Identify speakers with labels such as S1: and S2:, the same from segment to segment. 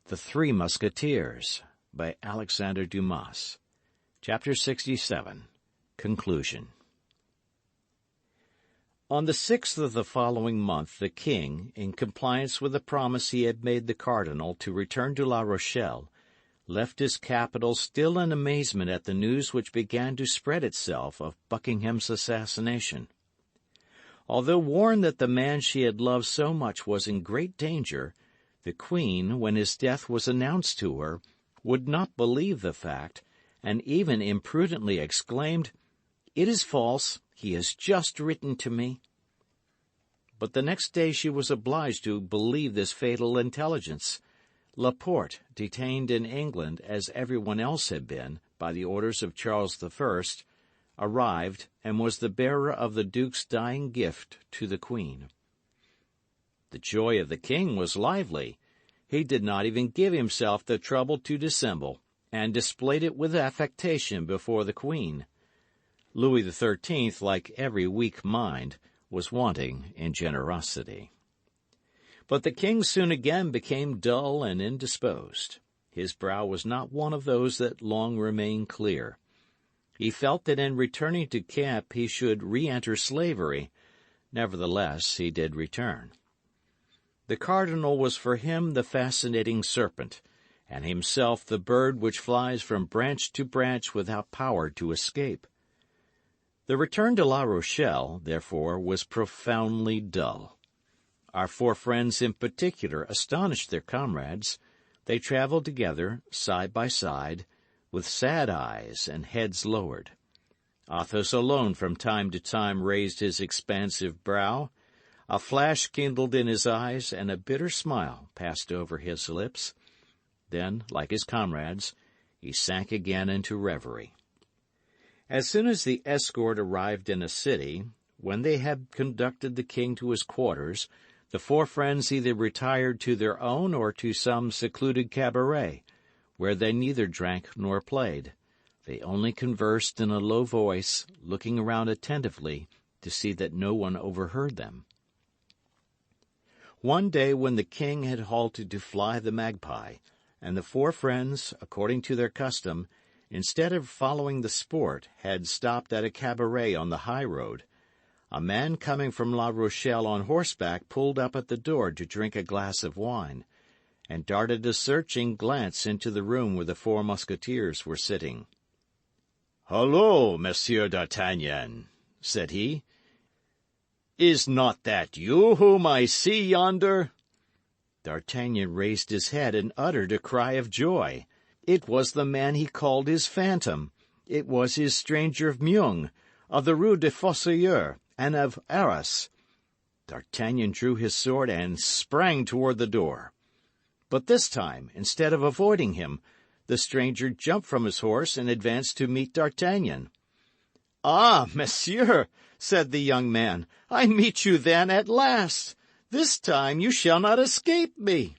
S1: The Three Musketeers by Alexandre Dumas. Chapter 67. Conclusion. On the 6th of the following month, the king, in compliance with the promise he had made the cardinal to return to La Rochelle, left his capital still in amazement at the news which began to spread itself of Buckingham's assassination. Although warned that the man she had loved so much was in great danger, the Queen, when his death was announced to her, would not believe the fact, and even imprudently exclaimed, "It is false. He has just written to me." But the next day she was obliged to believe this fatal intelligence. Laporte, detained in England, as everyone else had been, by the orders of Charles I, arrived and was the bearer of the Duke's dying gift to the Queen. The joy of the king was lively. He did not even give himself the trouble to dissemble, and displayed it with affectation before the Queen. Louis XIII, like every weak mind, was wanting in generosity. But the king soon again became dull and indisposed. His brow was not one of those that long remain clear. He felt that in returning to camp he should re-enter slavery. Nevertheless, he did return. The cardinal was for him the fascinating serpent, and himself the bird which flies from branch to branch without power to escape. The return to La Rochelle, therefore, was profoundly dull. Our four friends in particular astonished their comrades. They travelled together, side by side, with sad eyes and heads lowered. Athos alone from time to time raised his expansive brow. A flash kindled in his eyes, and a bitter smile passed over his lips. Then, like his comrades, he sank again into reverie. As soon as the escort arrived in a city, when they had conducted the king to his quarters, the four friends either retired to their own or to some secluded cabaret, where they neither drank nor played. They only conversed in a low voice, looking around attentively to see that no one overheard them. One day when the king had halted to fly the magpie, and the four friends, according to their custom, instead of following the sport, had stopped at a cabaret on the high road, a man coming from La Rochelle on horseback pulled up at the door to drink a glass of wine, and darted a searching glance into the room where the four musketeers were sitting. "Hullo, Monsieur d'Artagnan," said he. "Is not that you whom I see yonder?" D'Artagnan raised his head and uttered a cry of joy. It was the man he called his phantom. It was his stranger of Meung, of the Rue des Fossoyeurs, and of Arras. D'Artagnan drew his sword and sprang toward the door. But this time, instead of avoiding him, the stranger jumped from his horse and advanced to meet D'Artagnan. "Ah, monsieur," said the young man, "I meet you then at last. This time you shall not escape me."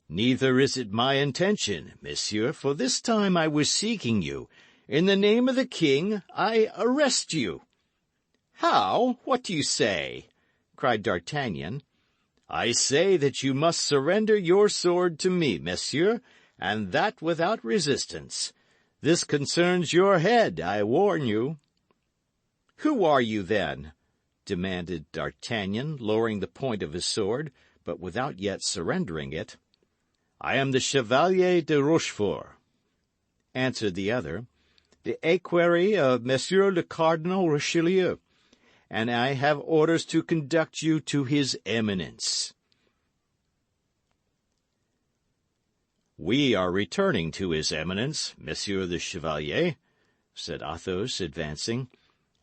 S1: "Neither is it my intention, monsieur, for this time I was seeking you. In the name of the king, I arrest you." "How? What do you say?" cried D'Artagnan. "I say that you must surrender your sword to me, monsieur, and that without resistance. This concerns your head, I warn you." "Who are you, then?" demanded D'Artagnan, lowering the point of his sword, but without yet surrendering it. "I am the Chevalier de Rochefort," answered the other, "the equerry of Monsieur le Cardinal Richelieu, and I have orders to conduct you to his Eminence." "We are returning to his Eminence, Monsieur the Chevalier," said Athos, advancing,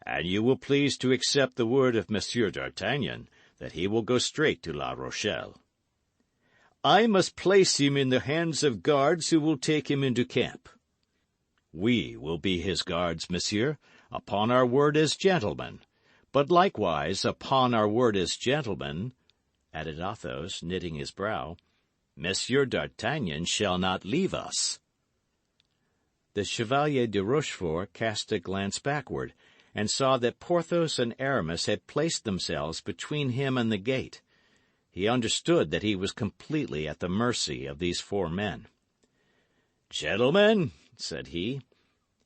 S1: "and you will please to accept the word of Monsieur d'Artagnan that he will go straight to La Rochelle." "I must place him in the hands of guards who will take him into camp." "We will be his guards, monsieur, upon our word as gentlemen. But likewise, upon our word as gentlemen," added Athos, knitting his brow, "Monsieur d'Artagnan shall not leave us." The Chevalier de Rochefort cast a glance backward, and saw that Porthos and Aramis had placed themselves between him and the gate. He understood that he was completely at the mercy of these 4 men. "Gentlemen," said he,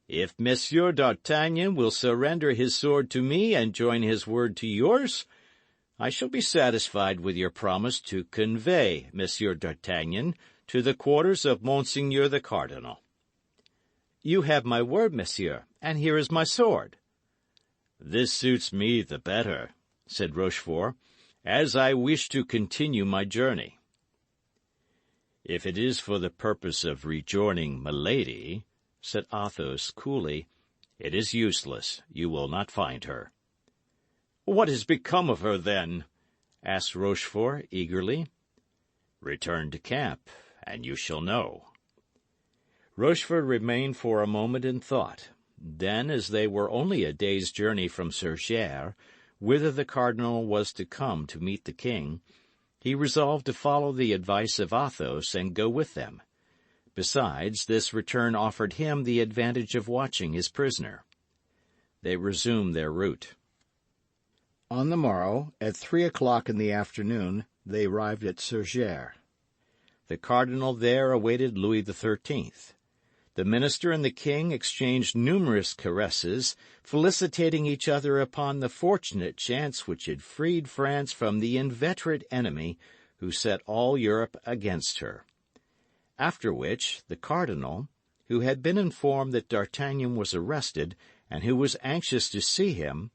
S1: "if Monsieur d'Artagnan will surrender his sword to me and join his word to yours, I shall be satisfied with your promise to convey Monsieur d'Artagnan to the quarters of Monseigneur the Cardinal." "You have my word, monsieur, and here is my sword." "This suits me the better," said Rochefort, "as I wish to continue my journey." "If it is for the purpose of rejoining Milady," said Athos coolly, "it is useless. You will not find her." "What has become of her, then?" asked Rochefort eagerly. "Return to camp, and you shall know." Rochefort remained for a moment in thought. Then, as they were only a day's journey from Surgères, whither the cardinal was to come to meet the king, he resolved to follow the advice of Athos and go with them. Besides, this return offered him the advantage of watching his prisoner. They resumed their route. On the morrow, at 3 o'clock in the afternoon, they arrived at Surgères. The cardinal there awaited Louis XIII. The minister and the king exchanged numerous caresses, felicitating each other upon the fortunate chance which had freed France from the inveterate enemy who set all Europe against her. After which, the cardinal, who had been informed that D'Artagnan was arrested, and who was anxious to see him,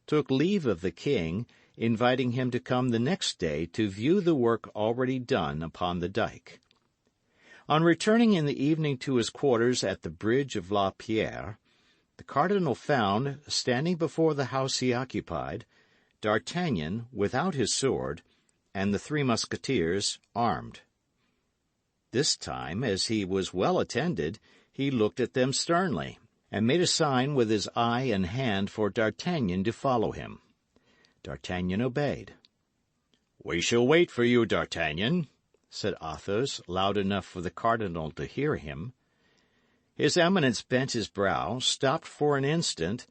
S1: took leave of the king, inviting him to come the next day to view the work already done upon the dike. On returning in the evening to his quarters at the bridge of La Pierre, the cardinal found, standing before the house he occupied, D'Artagnan without his sword, and the 3 Musketeers armed. This time, as he was well attended, he looked at them sternly, and made a sign with his eye and hand for D'Artagnan to follow him. D'Artagnan obeyed. "We shall wait for you, D'Artagnan," said Athos, loud enough for the cardinal to hear him. His Eminence bent his brow, stopped for an instant,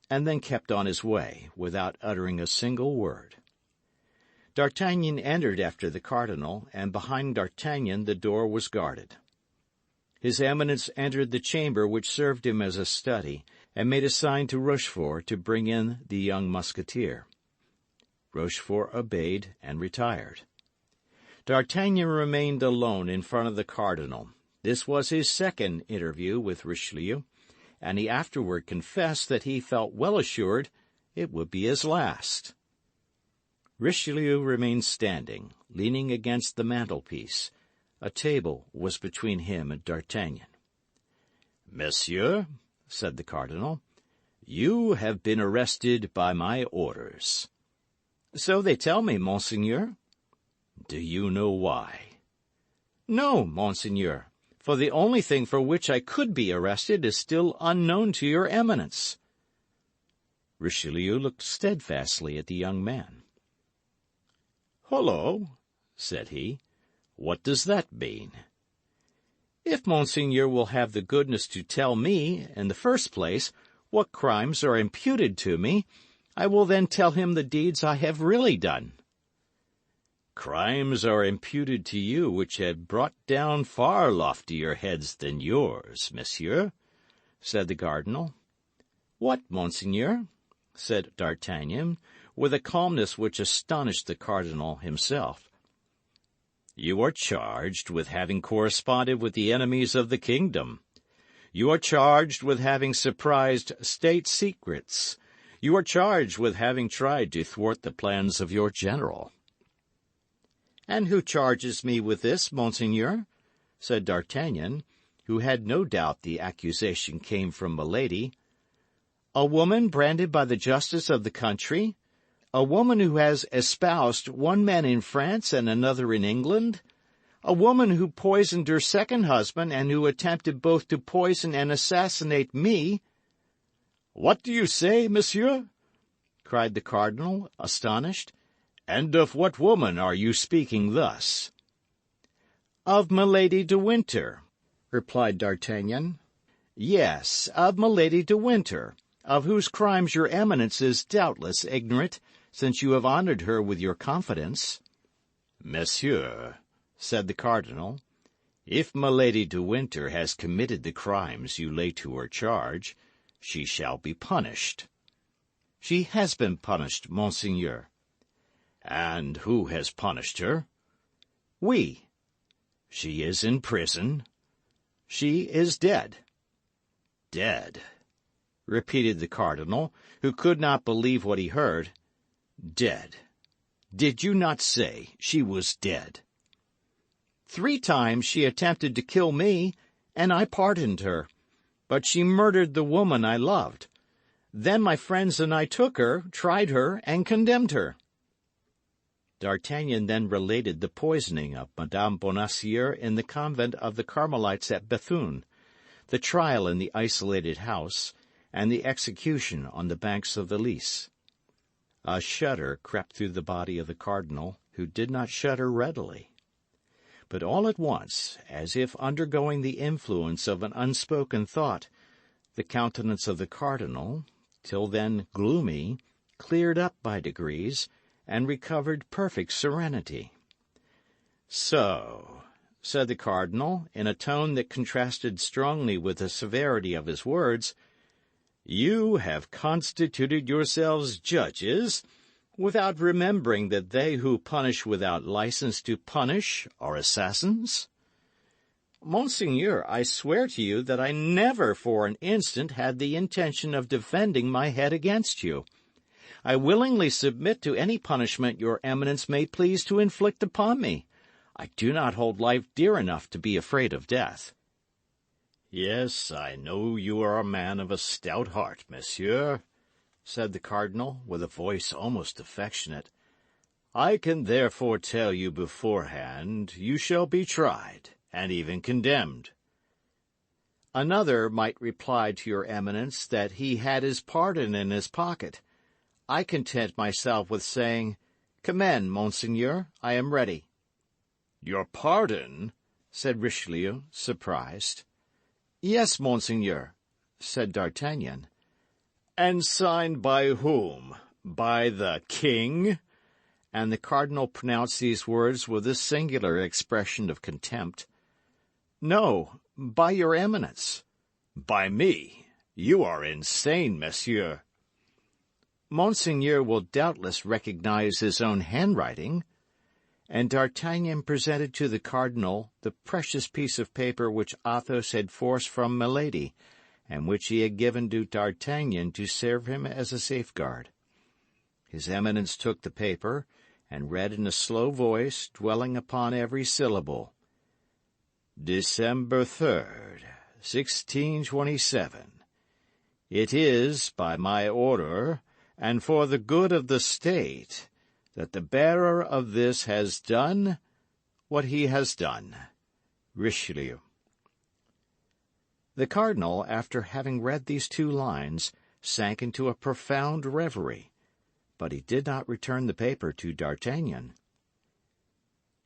S1: and then kept on his way, without uttering a single word. D'Artagnan entered after the cardinal, and behind D'Artagnan the door was guarded. His Eminence entered the chamber which served him as a study, and made a sign to Rochefort to bring in the young Musketeer. Rochefort obeyed and retired. D'Artagnan remained alone in front of the cardinal. This was his second interview with Richelieu, and he afterward confessed that he felt well assured it would be his last. Richelieu remained standing, leaning against the mantelpiece. A table was between him and D'Artagnan. "Monsieur," said the cardinal, "you have been arrested by my orders." "So they tell me, monseigneur." "Do you know why?" "No, monseigneur, for the only thing for which I could be arrested is still unknown to your Eminence." Richelieu looked steadfastly at the young man. "Hullo," said he, "what does that mean?" "If monseigneur will have the goodness to tell me, in the first place, what crimes are imputed to me, I will then tell him the deeds I have really done." "Crimes are imputed to you which have brought down far loftier heads than yours, monsieur," said the cardinal. "What, monseigneur?" said D'Artagnan, with a calmness which astonished the cardinal himself. "You are charged with having corresponded with the enemies of the kingdom. You are charged with having surprised state secrets. You are charged with having tried to thwart the plans of your general." "And who charges me with this, monseigneur?" said D'Artagnan, who had no doubt the accusation came from Milady. "A woman branded by the justice of the country? A woman who has espoused one man in France and another in England? A woman who poisoned her second husband and who attempted both to poison and assassinate me?" "What do you say, monsieur?" cried the cardinal, astonished. "And of what woman are you speaking thus?" "Of Milady de Winter," replied D'Artagnan. "Yes, of Milady de Winter, of whose crimes your Eminence is doubtless ignorant, since you have honoured her with your confidence." "Monsieur," said the cardinal, "if Milady de Winter has committed the crimes you lay to her charge, she shall be punished." "She has been punished, monseigneur." "And who has punished her?" "We." "She is in prison?" "She is dead." "Dead," repeated the cardinal, who could not believe what he heard. "Dead. Did you not say she was dead?" "3 times she attempted to kill me, and I pardoned her. But she murdered the woman I loved. Then my friends and I took her, tried her, and condemned her." D'Artagnan then related the poisoning of Madame Bonacieux in the convent of the Carmelites at Bethune, the trial in the isolated house, and the execution on the banks of the Lys. A shudder crept through the body of the cardinal, who did not shudder readily. But all at once, as if undergoing the influence of an unspoken thought, the countenance of the cardinal, till then gloomy, cleared up by degrees, and recovered perfect serenity. "So," said the cardinal, in a tone that contrasted strongly with the severity of his words, "you have constituted yourselves judges, without remembering that they who punish without license to punish are assassins?" "Monseigneur, I swear to you that I never for an instant had the intention of defending my head against you. I willingly submit to any punishment your Eminence may please to inflict upon me. I do not hold life dear enough to be afraid of death." "Yes, I know you are a man of a stout heart, monsieur," said the cardinal, with a voice almost affectionate. "I can therefore tell you beforehand you shall be tried, and even condemned." "Another might reply to your Eminence that he had his pardon in his pocket. I content myself with saying, 'Commend, monseigneur, I am ready.'" "Your pardon?" said Richelieu, surprised. "Yes, monseigneur," said D'Artagnan. "And signed by whom? By the king?" And the cardinal pronounced these words with a singular expression of contempt. "No, by your Eminence." "By me? You are insane, monsieur." "Monseigneur will doubtless recognize his own handwriting." And D'Artagnan presented to the cardinal the precious piece of paper which Athos had forced from Milady, and which he had given to D'Artagnan to serve him as a safeguard. His Eminence took the paper, and read in a slow voice, dwelling upon every syllable. "December 3rd, 1627. It is, by my order, and for the good of the state, that the bearer of this has done what he has done. Richelieu." The cardinal, after having read these 2 lines, sank into a profound reverie, but he did not return the paper to D'Artagnan.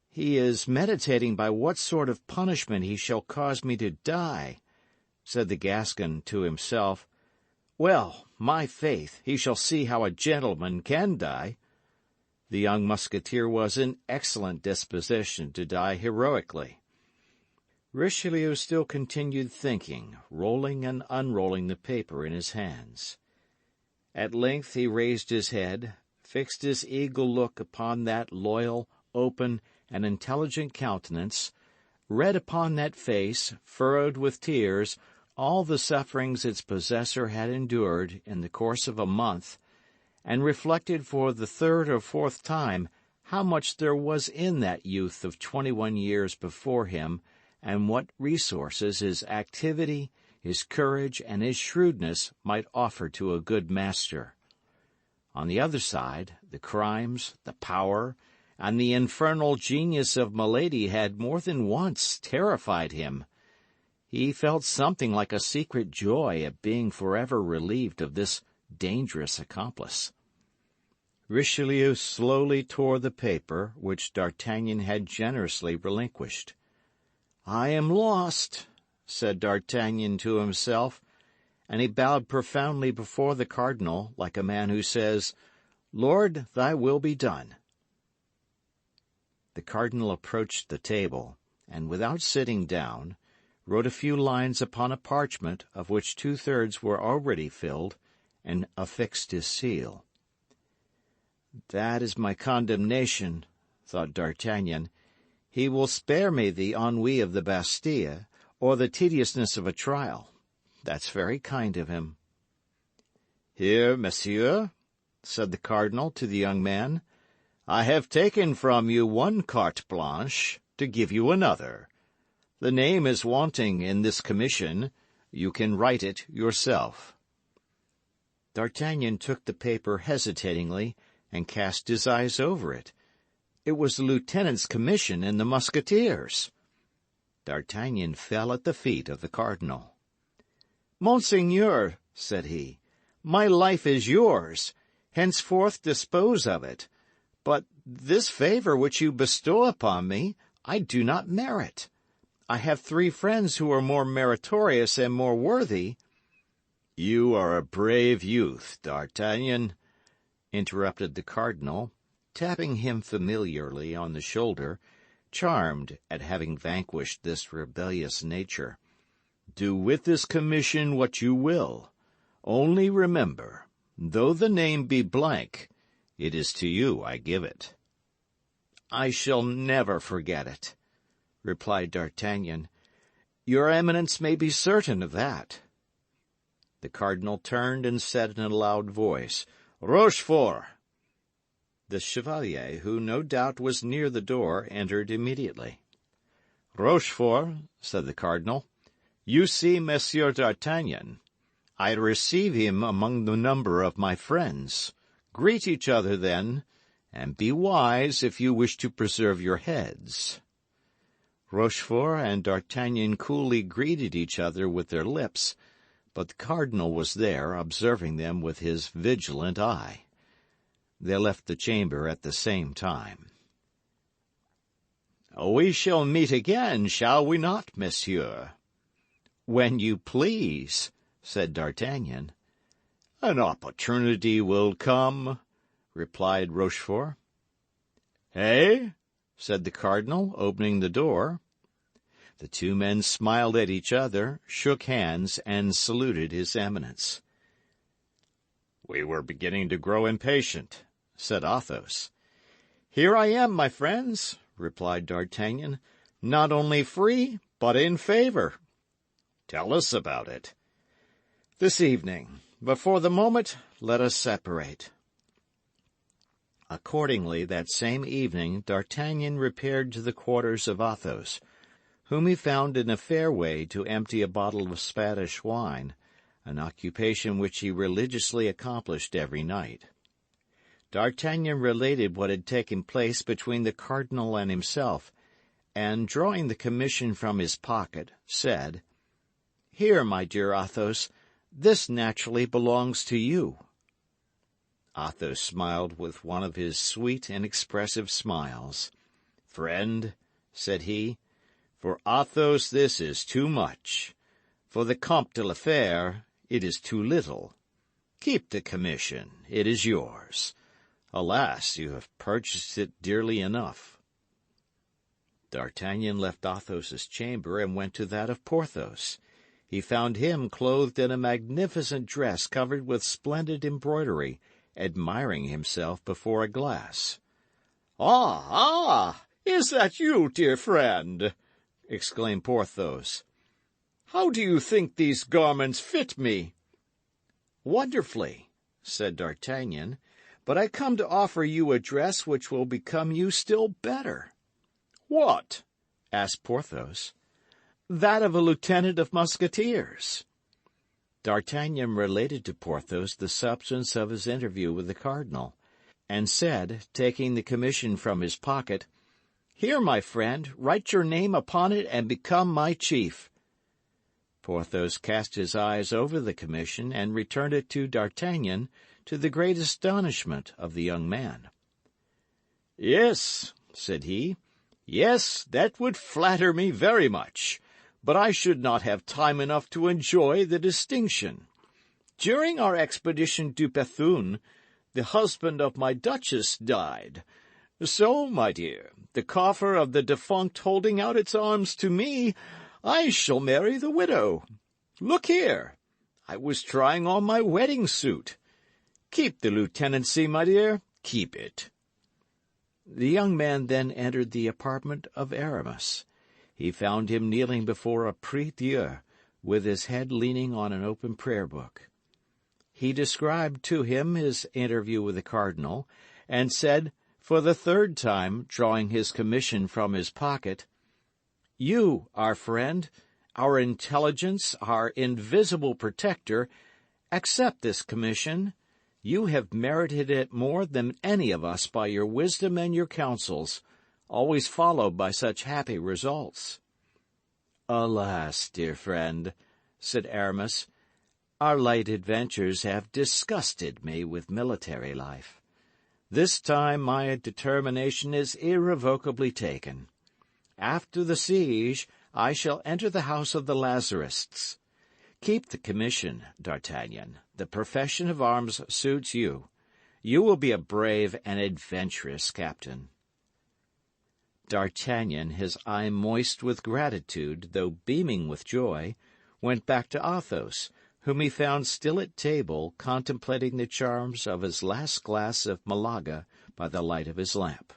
S1: "He is meditating by what sort of punishment he shall cause me to die," said the Gascon to himself. "Well, my faith, he shall see how a gentleman can die." The young Musketeer was in excellent disposition to die heroically. Richelieu still continued thinking, rolling and unrolling the paper in his hands. At length he raised his head, fixed his eagle look upon that loyal, open, and intelligent countenance, read upon that face, furrowed with tears, all the sufferings its possessor had endured in the course of a month, and reflected for the 3rd or 4th time how much there was in that youth of 21 years before him, and what resources his activity, his courage, and his shrewdness might offer to a good master. On the other side, the crimes, the power, and the infernal genius of Milady had more than once terrified him. He felt something like a secret joy at being forever relieved of this dangerous accomplice. Richelieu slowly tore the paper which D'Artagnan had generously relinquished. "I am lost," said D'Artagnan to himself, and he bowed profoundly before the cardinal, like a man who says, "Lord, thy will be done." The cardinal approached the table, and without sitting down, wrote a few lines upon a parchment of which 2/3 were already filled, and affixed his seal. "That is my condemnation," thought D'Artagnan. "He will spare me the ennui of the Bastille, or the tediousness of a trial. That's very kind of him." "Here, monsieur," said the cardinal to the young man, "I have taken from you one carte blanche to give you another. The name is wanting in this commission. You can write it yourself." D'Artagnan took the paper hesitatingly and cast his eyes over it. It was the lieutenant's commission in the Musketeers. D'Artagnan fell at the feet of the cardinal. "Monseigneur," said he, "my life is yours. Henceforth dispose of it. But this favour which you bestow upon me, I do not merit. I have 3 friends who are more meritorious and more worthy." "You are a brave youth, D'Artagnan," interrupted the cardinal, tapping him familiarly on the shoulder, charmed at having vanquished this rebellious nature. "Do with this commission what you will. Only remember, though the name be blank, it is to you I give it." "I shall never forget it," replied D'Artagnan. "Your Eminence may be certain of that." The cardinal turned and said in a loud voice, "Rochefort!" The chevalier, who no doubt was near the door, entered immediately. "Rochefort," said the cardinal, "you see Monsieur d'Artagnan. I receive him among the number of my friends. Greet each other, then, and be wise if you wish to preserve your heads." Rochefort and D'Artagnan coolly greeted each other with their lips, but the cardinal was there, observing them with his vigilant eye. They left the chamber at the same time. "We shall meet again, shall we not, monsieur?" "When you please," said D'Artagnan. "An opportunity will come," replied Rochefort. "Eh?" said the cardinal, opening the door. The 2 men smiled at each other, shook hands, and saluted his Eminence. "We were beginning to grow impatient," said Athos. "Here I am, my friends," replied D'Artagnan, "not only free, but in favour." "Tell us about it." "This evening. But for the moment, let us separate." Accordingly, that same evening, D'Artagnan repaired to the quarters of Athos, whom he found in a fair way to empty a bottle of Spanish wine, an occupation which he religiously accomplished every night. D'Artagnan related what had taken place between the cardinal and himself, and, drawing the commission from his pocket, said, "Here, my dear Athos, this naturally belongs to you." Athos smiled with one of his sweet and expressive smiles. "Friend," said he, "for Athos this is too much. For the Comte de la Fère it is too little. Keep the commission, it is yours. Alas, you have purchased it dearly enough." D'Artagnan left Athos's chamber and went to that of Porthos. He found him clothed in a magnificent dress covered with splendid embroidery, admiring himself before a glass. "Ah! Is that you, dear friend?" exclaimed Porthos. "How do you think these garments fit me?" "Wonderfully," said D'Artagnan, "but I come to offer you a dress which will become you still better." "What?" asked Porthos. "That of a lieutenant of Musketeers." D'Artagnan related to Porthos the substance of his interview with the cardinal, and said, taking the commission from his pocket, "Here, my friend, write your name upon it and become my chief." Porthos cast his eyes over the commission and returned it to D'Artagnan, to the great astonishment of the young man. "Yes," said he, "yes, that would flatter me very much. But I should not have time enough to enjoy the distinction. During our expedition to Bethune, the husband of my duchess died. So, my dear, the coffer of the defunct holding out its arms to me, I shall marry the widow. Look here, I was trying on my wedding suit. Keep the lieutenancy, my dear, keep it." The young man then entered the apartment of Aramis. He found him kneeling before a prie-dieu, with his head leaning on an open prayer-book. He described to him his interview with the cardinal, and said, for the third time, drawing his commission from his pocket, "You, our friend, our intelligence, our invisible protector, accept this commission. You have merited it more than any of us by your wisdom and your counsels, always followed by such happy results." "Alas, dear friend," said Aramis, "our light adventures have disgusted me with military life. This time my determination is irrevocably taken. After the siege, I shall enter the house of the Lazarists. Keep the commission, D'Artagnan. The profession of arms suits you. You will be a brave and adventurous captain." D'Artagnan, his eye moist with gratitude, though beaming with joy, went back to Athos, whom he found still at table, contemplating the charms of his last glass of Malaga by the light of his lamp.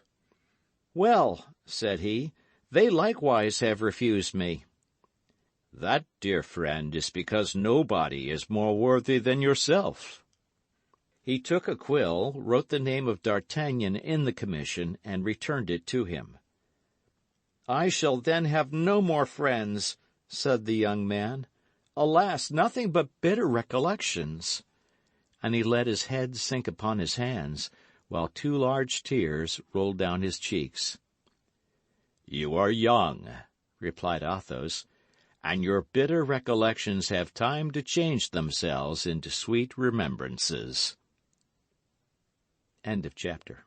S1: "Well," said he, "they likewise have refused me." "That, dear friend, is because nobody is more worthy than yourself." He took a quill, wrote the name of D'Artagnan in the commission, and returned it to him. "I shall then have no more friends," said the young man. "Alas, nothing but bitter recollections." And he let his head sink upon his hands, while 2 large tears rolled down his cheeks. "You are young," replied Athos, "and your bitter recollections have time to change themselves into sweet remembrances." End of chapter.